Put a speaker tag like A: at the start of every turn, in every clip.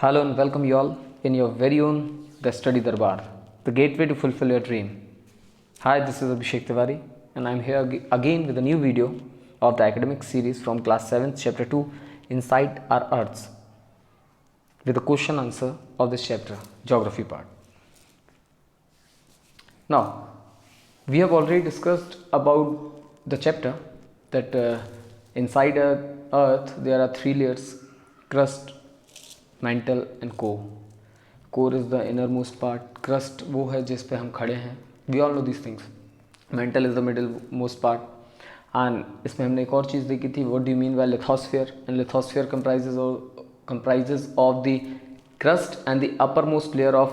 A: Hello and welcome you all in your very own The Study Darbar, the gateway to fulfill your dream. Hi, this is Abhishek Tiwari and I am here again with a new video of the academic series from class 7th chapter 2 Inside Our Earths with the question answer of this chapter, geography part. Now, we have already discussed about the chapter that inside Earth there are three layers: crust, mantle and core. Core is the innermost part. Crust वो है जिस पे हम खड़े हैं. We all know these things. Mantle is the middlemost part. And इसमें हमने एक और चीज़ देखी थी. What do you mean by lithosphere? And lithosphere comprises of the crust and the uppermost layer of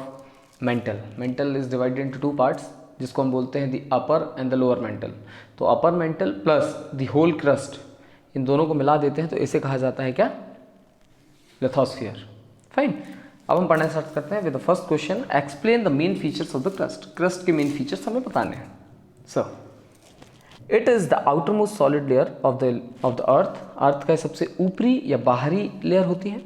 A: mantle. Mantle is divided into two parts, जिसको हम बोलते हैं the upper and the lower mantle. तो upper mantle plus the whole crust, इन दोनों को मिला देते हैं तो इसे कहा जाता है क्या? लिथोस्फीयर. फाइन. अब हम पढ़ना स्टार्ट करते हैं with the first question. Explain the main features of the crust. Crust के मेन फीचर्स हमें बताने हैं. So it is the outermost solid layer of the earth. Earth का सबसे ऊपरी या बाहरी लेयर होती है.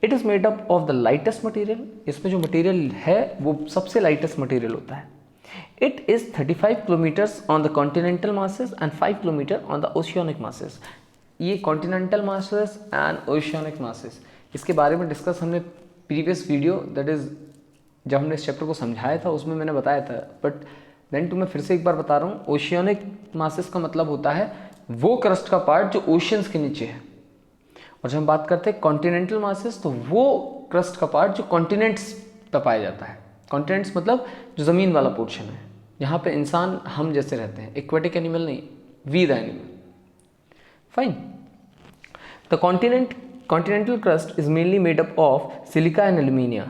A: It is made up of the lightest material. इसमें जो मटेरियल है वो सबसे लाइटेस्ट मटेरियल होता है. It is 35 kilometres on the continental masses and 5 kilometre on the oceanic masses. ये continental masses and oceanic masses, इसके बारे में डिस्कस हमने प्रीवियस वीडियो, दैट इज़ जब हमने इस चैप्टर को समझाया था उसमें मैंने बताया था, बट देन मैं फिर से एक बार बता रहा हूँ. ओशियनिक मासेस का मतलब होता है वो क्रस्ट का पार्ट जो ओशियंस के नीचे है. और जब हम बात करते हैं कॉन्टिनेंटल मासेस तो वो क्रस्ट का पार्ट जो कॉन्टिनेंट्स पर पाया जाता है. कॉन्टिनेंट्स मतलब जो ज़मीन वाला पोर्शन है, जहाँ पे इंसान हम जैसे रहते हैं. एक्वेटिक एनिमल नहीं, we the animal. Fine. The continental crust is mainly made up of silica and alumina.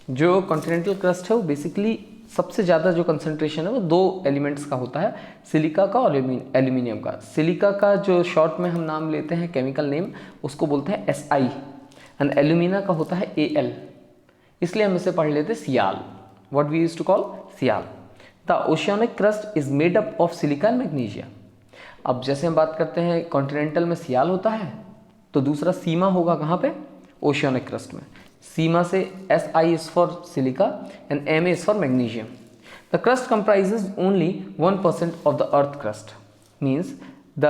A: जो कॉन्टिनेंटल क्रस्ट है वो बेसिकली सबसे ज़्यादा जो कंसंट्रेशन है वो दो एलिमेंट्स का होता है, सिलिका का और एल्यूमिनियम का. सिलिका का जो शॉर्ट में हम नाम लेते हैं केमिकल नेम, उसको बोलते हैं SI, एंड एल्यूमिना का होता है AL. इसलिए हम इसे पढ़ लेते हैं sial. What we used to call sial. The oceanic crust is made up of silica and magnesia. अब जैसे हम बात करते हैं कॉन्टिनेंटल में सियाल होता है, तो दूसरा सीमा होगा कहाँ पे? ओशियनिक क्रस्ट में. सीमा से SI is for silica and MA is for magnesium. The crust comprises only 1% of the earth crust. Means the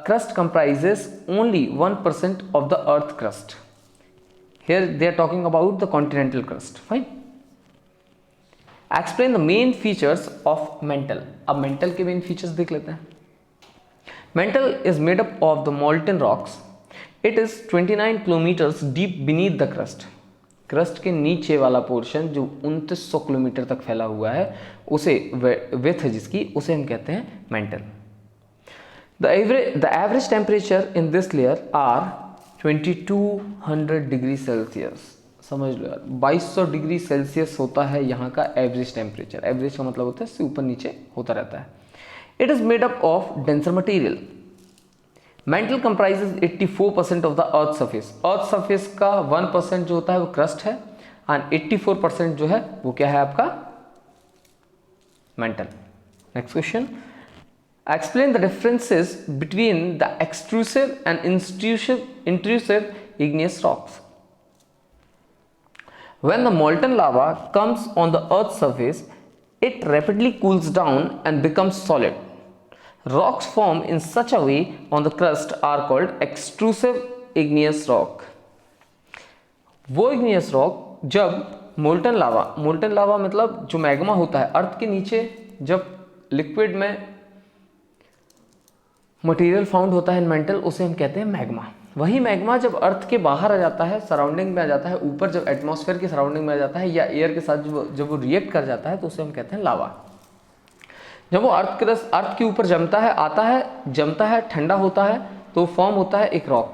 A: crust comprises only 1% of the earth crust. Here they are talking about the continental crust. Fine. Explain the main features of mantle. अब mantle के main features देख लेते हैं. Mantle is made up of the molten rocks. It is 29 kilometers deep beneath the crust. Crust के नीचे वाला portion जो 2900 kilometre तक फैला हुआ है, उसे विड्थ जिसकी, उसे हम कहते हैं mantle. The average temperature in this layer are 2200 degree Celsius. समझ लो यार, 2200 डिग्री सेल्सियस होता है यहाँ का एवरेज टेम्परेचर. एवरेज का मतलब होता है इससे ऊपर नीचे होता रहता है. It is made up of denser material. Mental comprises 84% of the earth surface. Earth surface का 1% जो होता है वो क्रस्ट है, एंड 84% जो है वो क्या है आपका? Mental. Next question. Explain the differences between the extrusive and intrusive igneous rocks. When the molten lava comes on the Earth's surface, it rapidly cools down and becomes solid. Rocks formed in such a way on the crust are called extrusive igneous rock. वो igneous rock जब molten lava मतलब जो magma होता है अर्थ के नीचे, जब liquid में मटेरियल फाउंड होता है इन मेंटल, उसे हम कहते हैं मैग्मा. वही मैग्मा जब अर्थ के बाहर आ जाता है, सराउंडिंग में आ जाता है, ऊपर जब एटमॉस्फेयर की सराउंडिंग में आ जाता है या एयर के साथ जब वो रिएक्ट कर जाता है, तो उसे हम कहते हैं लावा. जब वो अर्थ के ऊपर जमता है, ठंडा होता है, तो फॉर्म होता है एक रॉक.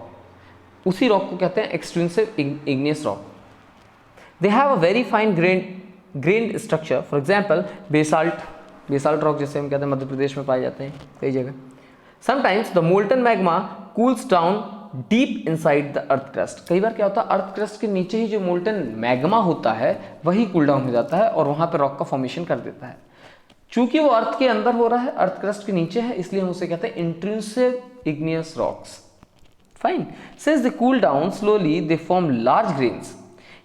A: उसी रॉक को कहते हैं extrusive igneous rock. They have a very fine grained structure. For example basalt rock जैसे हम कहते हैं, मध्य प्रदेश में पाए जाते हैं कई जगह. Sometimes the molten magma cools down deep inside the earth crust. कई बार क्या होता है, अर्थ क्रस्ट के नीचे ही जो मोल्टन मैग्मा होता है वही कूल डाउन हो जाता है और वहां पे रॉक का फॉर्मेशन कर देता है. चूंकि वो अर्थ के अंदर हो रहा है, अर्थ क्रस्ट के नीचे है, इसलिए हम उसे कहते हैं intrusive igneous rocks. Fine. Since they cool down slowly, they form large grains.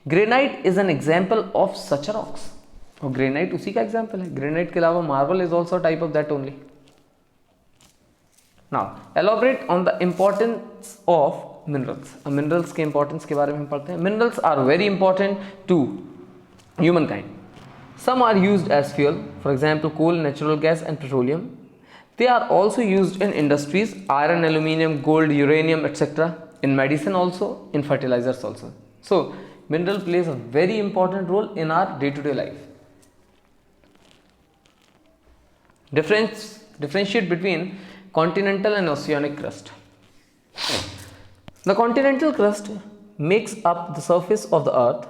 A: Granite is an example of such rocks, और ग्रेनाइट उसी का एग्जाम्पल है। ग्रेनाइट के अलावा marble is also type of that only. Now elaborate on the importance of minerals. अब minerals के importance के बारे में हम पढ़ते हैं। Minerals are very important to humankind. Some are used as fuel, for example coal, natural gas and petroleum. They are also used in industries, iron, aluminium, gold, uranium, etc. In medicine also, in fertilizers also. So, mineral plays a very important role in our day-to-day life. Differentiate between continental and oceanic crust. The continental crust makes up the surface of the earth.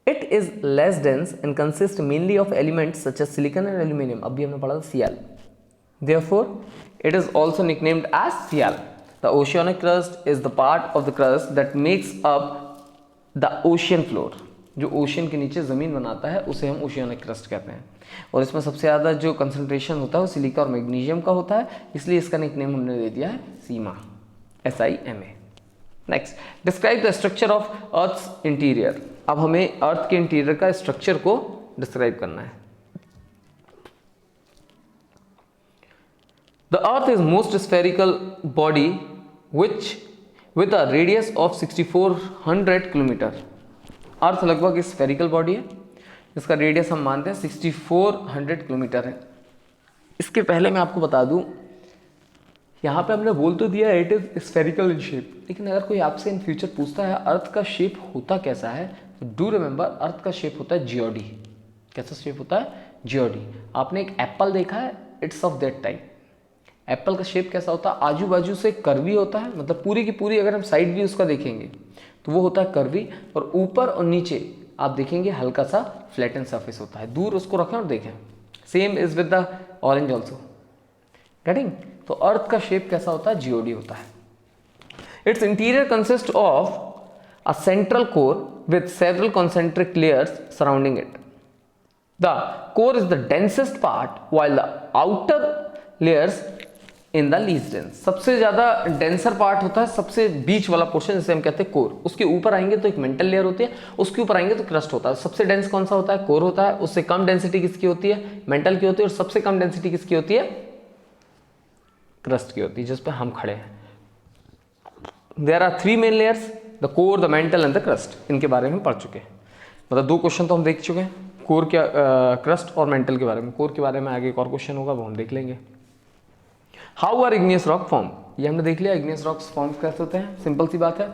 A: It is less dense and consists mainly of elements such as silicon and aluminum. अभी हमने पढ़ा था Cl. Therefore, it is also nicknamed as Cl. The oceanic crust is the part of the crust that makes up the ocean floor. जो ocean के नीचे ज़मीन बनाता है उसे हम ओशियानिक क्रस्ट कहते हैं, और इसमें सबसे ज़्यादा जो कंसंट्रेशन होता है वो सिलिका और मैग्नीशियम का होता है, इसलिए इसका निकनेम हमने दे दिया है sima, SIMA. Next, describe the structure of earth's interior. अब हमें अर्थ के इंटीरियर का स्ट्रक्चर को डिस्क्राइब करना है. The earth is most spherical body which with a radius of 6400 kilometre. Earth लगभग स्फेरिकल बॉडी है, इसका रेडियस हम मानते हैं 6400 किलोमीटर है. इसके पहले मैं आपको बता दूं, यहाँ पे हमने बोल तो दिया it is spherical in shape, लेकिन अगर कोई आपसे इन फ्यूचर पूछता है अर्थ का शेप होता कैसा है, तो डू रिमेंबर अर्थ का शेप होता है जियोडी. कैसा शेप होता है? जियोडी. आपने एक एप्पल देखा है, it's of that type. Apple का शेप कैसा होता है? आजू बाजू से कर्वी होता है, मतलब पूरी की पूरी अगर हम साइड भी उसका देखेंगे तो वो होता है कर्वी, और ऊपर और नीचे आप देखेंगे हल्का सा फ्लैटन सरफेस होता है. दूर उसको रखें और देखें. Same is with the orange also. Getting? तो अर्थ का शेप कैसा होता है? जियोडी होता है. It's interior consist of a central core with several concentric layers surrounding it. The core is the densest part while the outer layers in the least dense. सबसे ज्यादा denser part होता है सबसे बीच वाला पोर्शन, जिसे हम कहते हैं कोर. उसके ऊपर आएंगे तो एक मेंटल लेयर होती है, उसके ऊपर आएंगे तो क्रस्ट होता है. सबसे डेंस कौन सा होता है? कोर होता है. उससे कम डेंसिटी किसकी होती है? मेंटल की होती है. और सबसे कम डेंसिटी किसकी होती है? क्रस्ट की होती है, जिस पे हम खड़े हैं. There are 3 main layers, the core, the mantle and the crust. इनके बारे में हम पढ़ चुके हैं. मतलब 2 क्वेश्चन तो हम देख चुके हैं, कोर क्या, क्रस्ट और मेंटल के बारे में. कोर के बारे में आगे एक और क्वेश्चन होगा, वो हम देख लेंगे. How are igneous rock form? ये हमने देख लिया इग्नियस रॉक्स फॉर्म कैसे होते हैं. सिंपल सी बात है,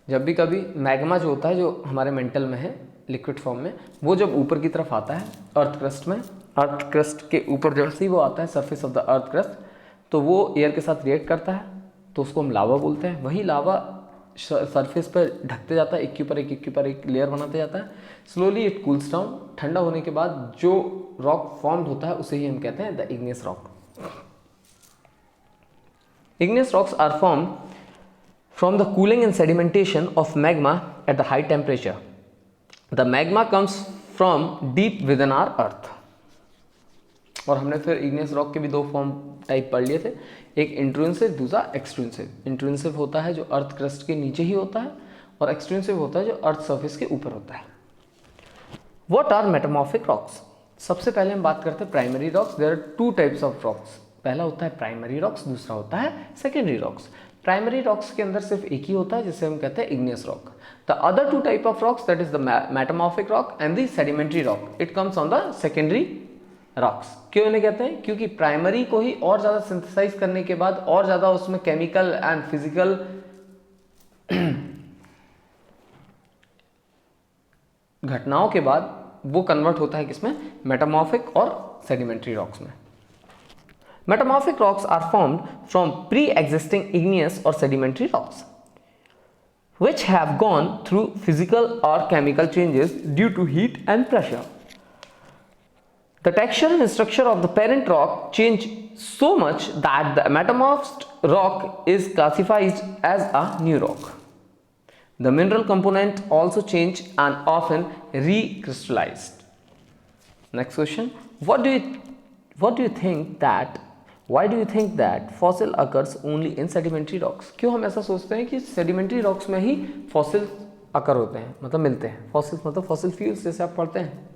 A: जब भी कभी मैग्मा जो होता है, जो हमारे मेंटल में है लिक्विड फॉर्म में, वो जब ऊपर की तरफ आता है अर्थ क्रस्ट में, अर्थ क्रस्ट के ऊपर जैसे ही वो आता है surface of the earth crust, तो वो एयर के साथ रिएक्ट करता है, तो उसको हम लावा बोलते हैं. वही लावा सरफेस पर ढकते जाता है, एक के ऊपर एक, एक के ऊपर एक लेयर बनाते जाता है. Slowly it cools down. ठंडा होने के बाद जो रॉक फॉर्म्ड होता है उसे ही हम कहते हैं the igneous rock. Igneous rocks are formed from the cooling and sedimentation of magma at the high temperature. The magma comes from deep within our earth. और हमने फिर इग्नियस रॉक के भी 2 फॉर्म टाइप पढ़ लिए थे, एक इंट्रुंसिव, दूसरा एक्सट्रुंसिव. इंट्रुंसिव होता है जो अर्थ क्रस्ट के नीचे ही होता है, और एक्सट्रुंसिव होता है जो अर्थ सरफेस के ऊपर होता है. What are metamorphic rocks? सबसे पहले हम बात करते हैं primary rocks. There are 2 types of rocks. पहला होता है प्राइमरी रॉक्स, दूसरा होता है सेकेंडरी रॉक्स. प्राइमरी रॉक्स के अंदर सिर्फ एक ही होता है जिसे हम कहते हैं igneous rock. The other 2 type of rocks, that is the metamorphic rock and the sedimentary rock. It comes on the secondary rocks. क्यों इन्हें कहते हैं? क्योंकि प्राइमरी को ही और ज़्यादा सिंथेसाइज करने के बाद और ज़्यादा उसमें केमिकल एंड फिजिकल घटनाओं के बाद वो कन्वर्ट होता है किसमें? मेटामॉर्फिक और सेडिमेंट्री रॉक्स में. Metamorphic rocks are formed from pre-existing igneous or sedimentary rocks, which have gone through physical or chemical changes due to heat and pressure. The texture and structure of the parent rock change so much that the metamorphosed rock is classified as a new rock. The mineral component also change and often recrystallized. Next question. What do you think that Why do you think that fossil occurs only in sedimentary rocks? क्यों हम ऐसा सोचते हैं कि sedimentary rocks में ही fossil अकर होते हैं, मतलब मिलते हैं। फॉसिल्स मतलब फॉसिल फ्यूल्स, जैसे आप पढ़ते हैं।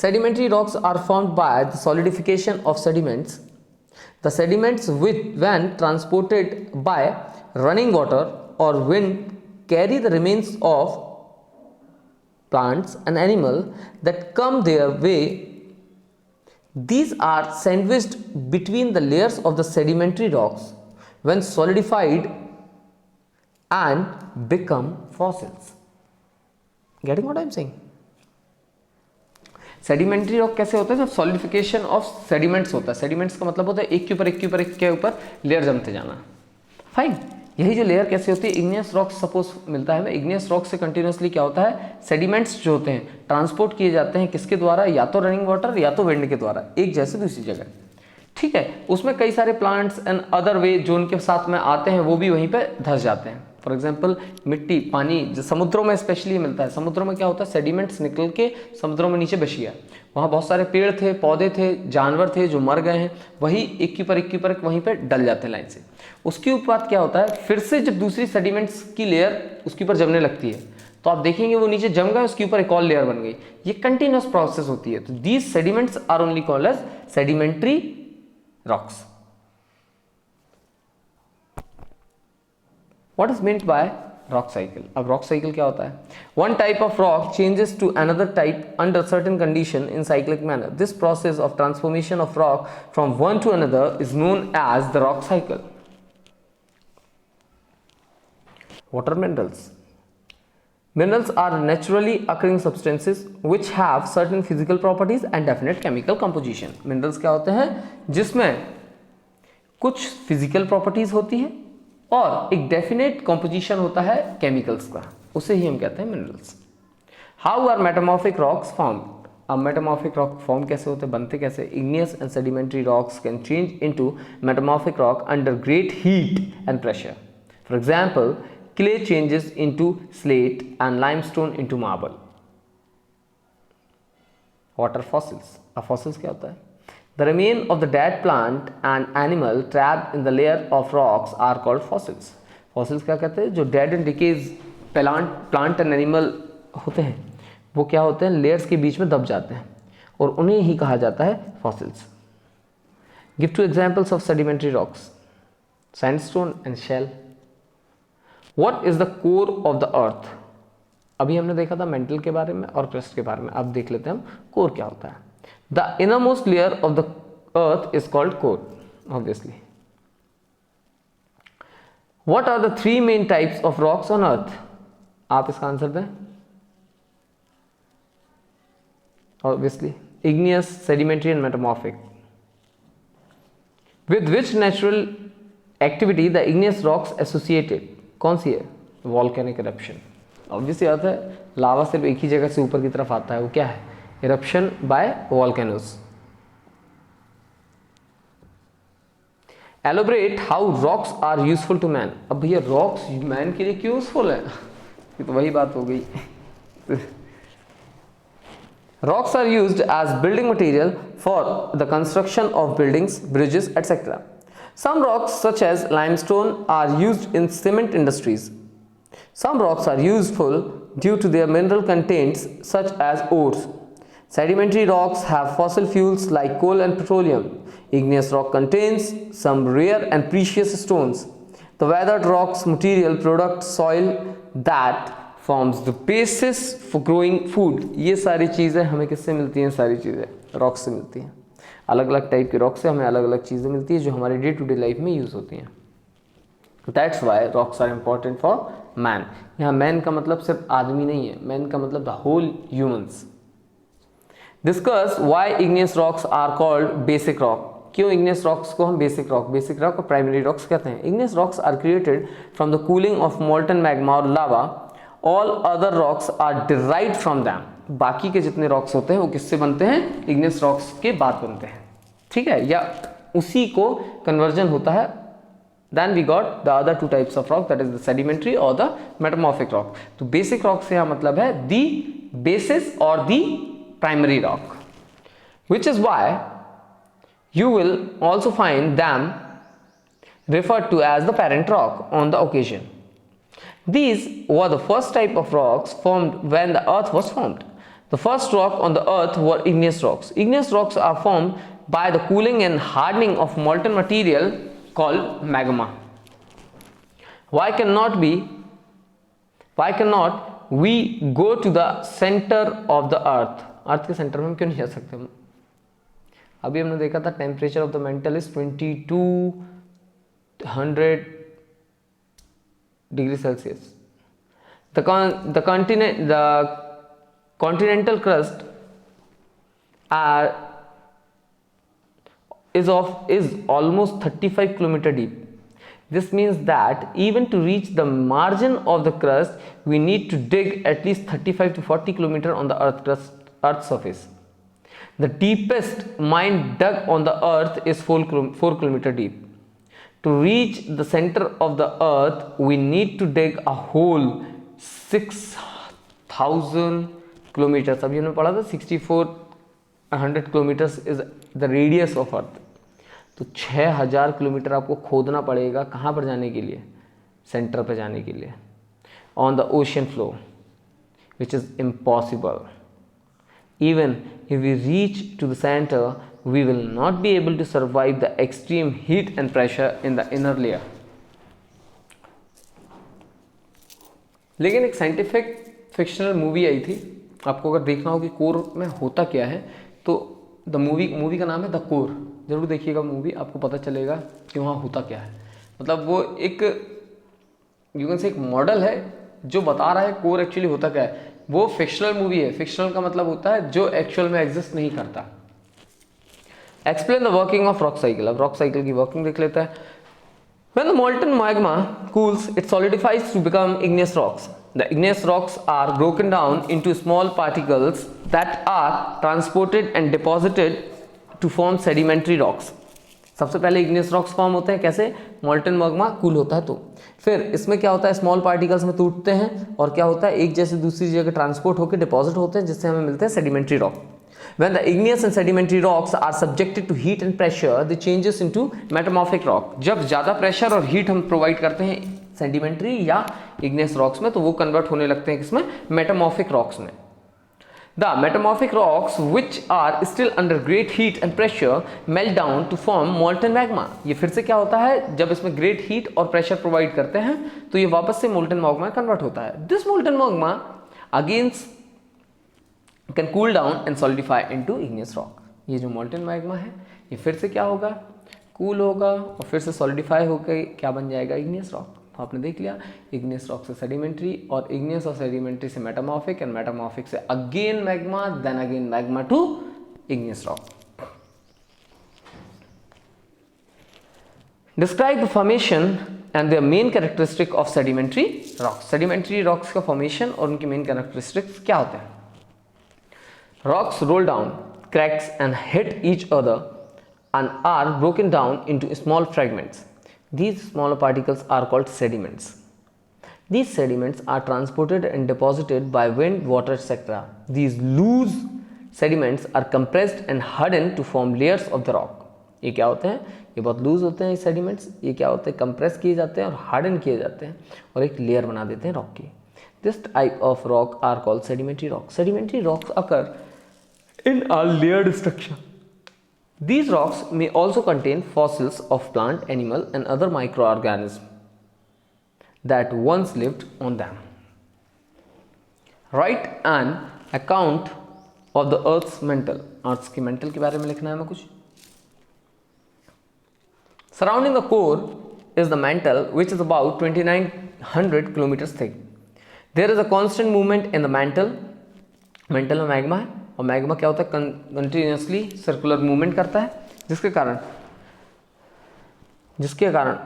A: Sedimentary rocks are formed by the solidification of sediments. The sediments, when transported by running water or wind, carry the remains of plants and animal that come their way. These are sandwiched between the layers of the sedimentary rocks when solidified and become fossils. Getting what I am saying? Sedimentary rock कैसे होता है? जब solidification of sediments होता है। Sediments का मतलब होता है एक के ऊपर एक के ऊपर एक के ऊपर लेयर जमते जाना। फाइन, यही जो लेयर कैसे होती है? इग्नियस रॉक सपोज मिलता है हमें, इग्नियस रॉक से कंटिन्यूसली क्या होता है? सेडिमेंट्स जो होते हैं ट्रांसपोर्ट किए जाते हैं किसके द्वारा? या तो रनिंग वाटर या तो विंड के द्वारा, एक जैसे दूसरी जगह। ठीक है, उसमें कई सारे प्लांट्स एंड अदर वे जो उनके साथ में आते हैं वो भी वहीं पे धस जाते हैं। फॉर एग्जाम्पल मिट्टी, पानी, जो समुद्रों में स्पेशली मिलता है। समुद्रों में क्या होता है? सेडिमेंट्स निकल के समुद्रों में नीचे बच गया, वहाँ बहुत सारे पेड़ थे, पौधे थे, जानवर थे जो मर गए हैं, वही एक के ऊपर एक के ऊपर वहीं पे डल जाते हैं लाइन से। उसके बाद क्या होता है? फिर से जब दूसरी सेडिमेंट्स की लेयर उसके ऊपर जमने लगती है तो आप देखेंगे वो नीचे जम गए, उसके ऊपर एक और लेयर बन गई। ये कंटिन्यूअस प्रोसेस होती है। तो these sediments are only called as sedimentary rocks. What is meant by rock cycle? अब rock cycle क्या होता है? One type of rock changes to another type under certain condition in cyclic manner. This process of transformation of rock from one to another is known as the rock cycle. What are minerals? Minerals are naturally occurring substances which have certain physical properties and definite chemical composition. Minerals क्या होते हैं? जिसमें कुछ physical properties होती है और एक definite composition होता है केमिकल्स का, उसे ही हम कहते हैं minerals. How are metamorphic rocks form? अब मेटामॉर्फिक रॉक फॉर्म कैसे होते हैं, बनते कैसे? Igneous and sedimentary rocks can change into metamorphic rock under great heat and pressure. For example, clay changes into slate and limestone into marble. What are fossils? अब fossils क्या होता है? The remain of the dead plant and animal trapped in the layer of rocks are called fossils. Fossils क्या कहते हैं? जो dead and decayed plant and animal होते हैं वो क्या होते हैं? layers के बीच में दब जाते हैं और उन्हें ही कहा जाता है fossils. Give two examples of sedimentary rocks: sandstone and shell. What is the core of the earth? अभी हमने देखा था मेंटल के बारे में और क्रस्ट के बारे में, अब देख लेते हैं हम कोर क्या होता है। The innermost layer of the earth is called core, obviously. What are the three main types of rocks on earth? आप इसका आंसर दें। Obviously, igneous, sedimentary and metamorphic. With which natural activity the igneous rocks associated? कौन सी है? Volcanic eruption. Obviously बात है, लावा सिर्फ एक ही जगह से ऊपर की तरफ आता है, वो क्या है? Eruption by volcanoes. Elaborate how rocks are useful to man. अब भैया rocks man के लिए क्यों यूजफुल है? ये तो वही बात हो गई। Rocks are used as building material for the construction of buildings, bridges, etc. Some rocks such as limestone are used in cement industries. Some rocks are useful due to their mineral contents such as ores. Sedimentary rocks have fossil fuels like coal and petroleum. Igneous rock contains some rare and precious stones. The weathered rocks material product soil that forms the basis for growing food. ये सारी चीज़ें हमें किससे मिलती हैं? सारी चीज़ें rock से मिलती हैं। अलग अलग टाइप के रॉक से हमें अलग अलग चीज़ें मिलती हैं जो हमारे डे टू डे लाइफ में यूज़ होती हैं। That's why rocks are important for man. यहाँ man का मतलब सिर्फ आदमी नहीं है, man का मतलब the whole humans. Discuss why igneous rocks are called basic rock. क्यों igneous rocks को हम basic rock और primary rocks कहते हैं? Igneous rocks are created from the cooling of molten magma or lava. All other rocks are derived from them. बाकी के जितने rocks होते हैं वो किससे बनते हैं? igneous rocks के बाद बनते हैं, ठीक है, या उसी को conversion होता है। Then we got the other two types of rock, that is the sedimentary or the metamorphic rock. तो basic rock से यहाँ मतलब है the basis or the primary rock, which is why you will also find them referred to as the parent rock on the occasion. These were the first type of rocks formed when the earth was formed. The first rock on the earth were igneous rocks. Igneous rocks are formed by the cooling and hardening of molten material called magma. Why cannot we go to the center of the earth? अर्थ के centre में हम क्यों नहीं जा सकते? अभी हमने देखा था temperature of the mental is 2200 degree Celsius. The continental crust is almost 35 kilometer deep. This means that even to reach the margin of the crust, we need to dig at least 35 to 40 kilometer on the Earth's surface. The deepest mine dug on the Earth is 4 kilometer deep. To reach the center of the Earth, we need to dig a hole 6,000 kilometers. अभी हमने पढ़ा था 6400 kilometers is the radius of Earth. तो 6000 kilometre आपको खोदना पड़ेगा कहाँ पर जाने के लिए? सेंटर पर जाने के लिए. On the ocean flow, which is impossible. Even if we reach to the center, we will not be able to survive the extreme heat and pressure in the inner layer. लेकिन एक scientific fictional movie आई थी, आपको अगर देखना हो कि core में होता क्या है, तो द मूवी का नाम है द कोर. जरूर देखिएगा मूवी, आपको पता चलेगा कि वहाँ होता क्या है. मतलब वो एक यू कैन से एक मॉडल है जो बता रहा है कोर एक्चुअली होता क्या है. वो फिक्शनल मूवी है. फिक्शनल का मतलब होता है जो एक्चुअल में एग्जिस्ट नहीं करता. Explain the working of rock cycle. अब रॉक साइकिल की वर्किंग देख लेता है. When the molten magma cools, it solidifies to become igneous rocks. The igneous rocks are broken down into small particles that are transported and deposited to form sedimentary rocks. सबसे पहले igneous rocks form होते हैं कैसे? molten magma cool होता है तो. फिर इसमें क्या होता है? स्मॉल पार्टिकल्स में टूटते हैं और क्या होता है? एक जैसे दूसरी जगह ट्रांसपोर्ट होकर डिपॉजिट होते हैं, जिससे हमें मिलते हैं sedimentary rock. When the igneous and sedimentary rocks are subjected to heat and pressure, they changes into metamorphic rock. जब ज़्यादा प्रेशर और हीट हम प्रोवाइड करते हैं सेडिमेंट्री या igneous rocks में, तो वो कन्वर्ट होने लगते हैं किसमें? मेटामॉर्फिक रॉक्स में. The metamorphic rocks, which are still under great heat and pressure, melt down to form molten magma. ये फिर से क्या होता है? जब इसमें great heat और pressure प्रोवाइड करते हैं तो ये वापस से molten magma में कन्वर्ट होता है. This molten magma again can cool down and solidify into igneous rock. ये जो molten magma है ये फिर से क्या होगा? कूल होगा और फिर से सॉलिडिफाई होकर क्या बन जाएगा? igneous rock. तो आपने देख लिया igneous rock से sedimentary और igneous और sedimentary से metamorphic and metamorphic से again magma, then again magma to igneous rock. Describe the formation and their main characteristic of sedimentary rocks. Sedimentary rocks का formation और उनकी main characteristics क्या होते हैं? Rocks roll down, cracks and hit each other and are broken down into small fragments. These smaller particles are called sediments. These sediments are transported and deposited by wind, water, etc. These loose sediments are compressed and hardened to form layers of the rock. ये क्या होते हैं? ये बहुत loose होते हैं sediments. ये क्या होते हैं? कंप्रेस किए जाते हैं और हार्डन किए जाते हैं और एक लेयर बना देते हैं रॉक की. This type of rock are called sedimentary rocks. Sedimentary rocks occur in a layered structure. These rocks may also contain fossils of plant, animal and other microorganisms that once lived on them. Write an account of the Earth's mantle. Earth's की mantle के बारे में लिखना है हमें कुछ. Surrounding the core is the mantle, which is about 2900 kilometers thick. There is a constant movement in the mantle. Mantle में magma है और मैग्मा क्या होता है? कंटिन्यूसली सर्कुलर मूवमेंट करता है, जिसके कारण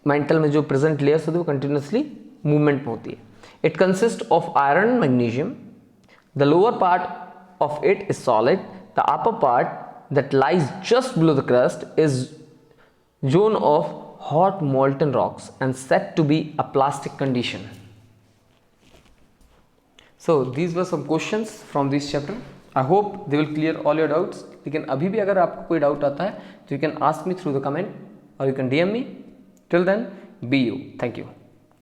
A: मेंटल में जो प्रेजेंट लेयर्स होती है वो कंटिन्यूसली मूवमेंट में होती है. It consist of iron and magnesium. The lower part of it is solid. The upper part that lies just below the crust is zone of hot molten rocks and set to be a plastic condition. So these were some questions from this chapter. I hope they will clear all your doubts. लेकिन अभी भी अगर आपको कोई doubt आता है तो you can ask me through the comment or you can DM me. Till then, be you. Thank you.